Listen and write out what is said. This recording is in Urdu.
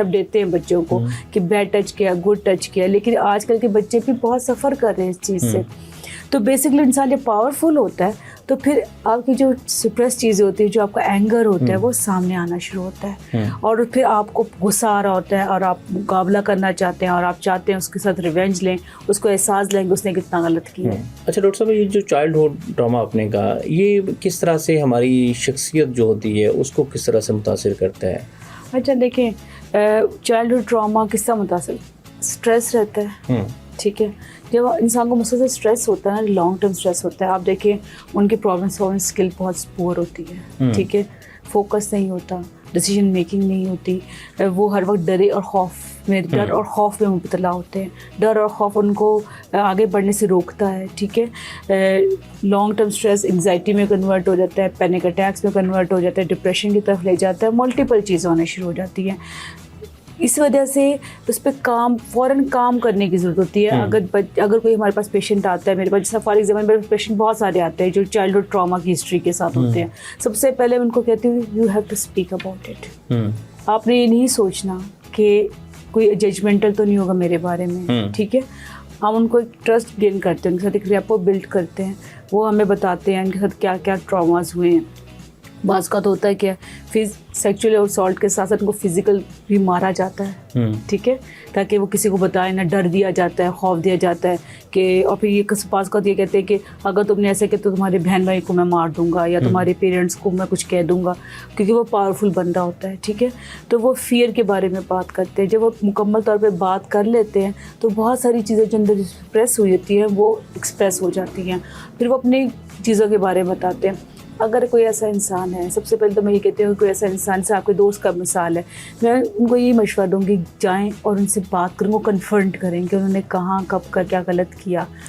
دیتے ہیں بچوں کو کہ بیڈ ٹچ کیا, گڈ ٹچ کیا, لیکن آج کل کے بچے بھی بہت سفر کر رہے ہیں اس چیز سے. تو بیسکلی انسان جب پاورفل ہوتا ہے تو پھر آپ کی جو سپریس چیزیں ہوتی ہیں, جو آپ کا اینگر ہوتا ہے وہ سامنے آنا شروع ہوتا ہے, اور پھر آپ کو غصہ آ رہا ہوتا ہے اور آپ مقابلہ کرنا چاہتے ہیں اور آپ چاہتے ہیں اس کے ساتھ ریونج لیں, اس کو احساس لیں کہ اس نے کتنا غلط کیا ہے. اچھا ڈاکٹر صاحب, یہ جو چائلڈ ہوڈ ٹراما آپ نے کہا, یہ کس طرح سے ہماری شخصیت جو ہوتی ہے اس کو کس طرح سے متاثر کرتا ہے؟ اچھا دیکھیں, چائلڈ ہوڈ ٹراما کس طرح متاثر, اسٹریس رہتا ہے, ٹھیک ہے. جب انسان کو مسلسل اسٹریس ہوتا ہے نا, لانگ ٹرم اسٹریس ہوتا ہے, آپ دیکھیں ان کی پرابلم سالونگ اسکل بہت پور ہوتی ہے, ٹھیک ہے, فوکس نہیں ہوتا, ڈیسیجن میکنگ نہیں ہوتی, وہ ہر وقت ڈر اور خوف میں مبتلا ہوتے ہیں. ڈر اور خوف ان کو آگے بڑھنے سے روکتا ہے, ٹھیک ہے. لانگ ٹرم اسٹریس انگزائٹی میں کنورٹ ہو جاتا ہے, پینک اٹیکس میں کنورٹ ہو جاتا ہے, ڈپریشن کی طرف لے جاتا ہے, ملٹیپل چیزیں ہونے شروع ہو جاتی ہیں. اس وجہ سے اس پہ فوراً کام کرنے کی ضرورت ہوتی ہے. اگر کوئی ہمارے پاس پیشنٹ آتا ہے, میرے پاس جیسا فار ایگزامپل میرے پیشنٹ بہت سارے آتے ہیں جو چائلڈ ہوڈ ٹراما کی ہسٹری کے ساتھ ہوتے ہیں, سب سے پہلے ان کو کہتی ہوں you have to speak about it. آپ نے یہ نہیں سوچنا کہ کوئی ججمنٹل تو نہیں ہوگا میرے بارے میں, ٹھیک ہے. ہم ان کو ایک ٹرسٹ گین کرتے ہیں, ان کے ساتھ ایک ریپو بلڈ کرتے ہیں, وہ ہمیں بتاتے ہیں ان کے ساتھ کیا کیا ٹراماز ہوئے ہیں. بعض کا تو ہوتا ہے کہ سیکچولی اسالٹ کے ساتھ ساتھ ان کو فزیکل بھی مارا جاتا ہے, ٹھیک ہے, تاکہ وہ کسی کو بتائے نہ, ڈر دیا جاتا ہے, خوف دیا جاتا ہے کہ, اور پھر یہ بعض کا یہ کہتے ہیں کہ اگر تم نے ایسے کہ تو تمہارے بہن بھائی کو میں مار دوں گا یا تمہارے پیرنٹس کو میں کچھ کہہ دوں گا, کیونکہ وہ پاورفل بندہ ہوتا ہے, ٹھیک ہے. تو وہ فیئر کے بارے میں بات کرتے ہیں. جب وہ مکمل طور پہ بات کر لیتے ہیں تو بہت ساری چیزیں جو اندر ایکسپریس ہوئی ہوتی ہیں وہ ایکسپریس ہو جاتی ہیں. پھر وہ اپنی چیزوں کے بارے میں بتاتے ہیں. اگر کوئی ایسا انسان ہے, سب سے پہلے تو میں یہ کہتی ہوں کوئی ایسا انسان سے آپ کے دوست کا مثال ہے, میں ان کو یہی مشورہ دوں گی جائیں اور ان سے بات کریں, وہ کنفرنٹ کریں کہ انہوں نے کہاں کب کا کیا غلط کیا,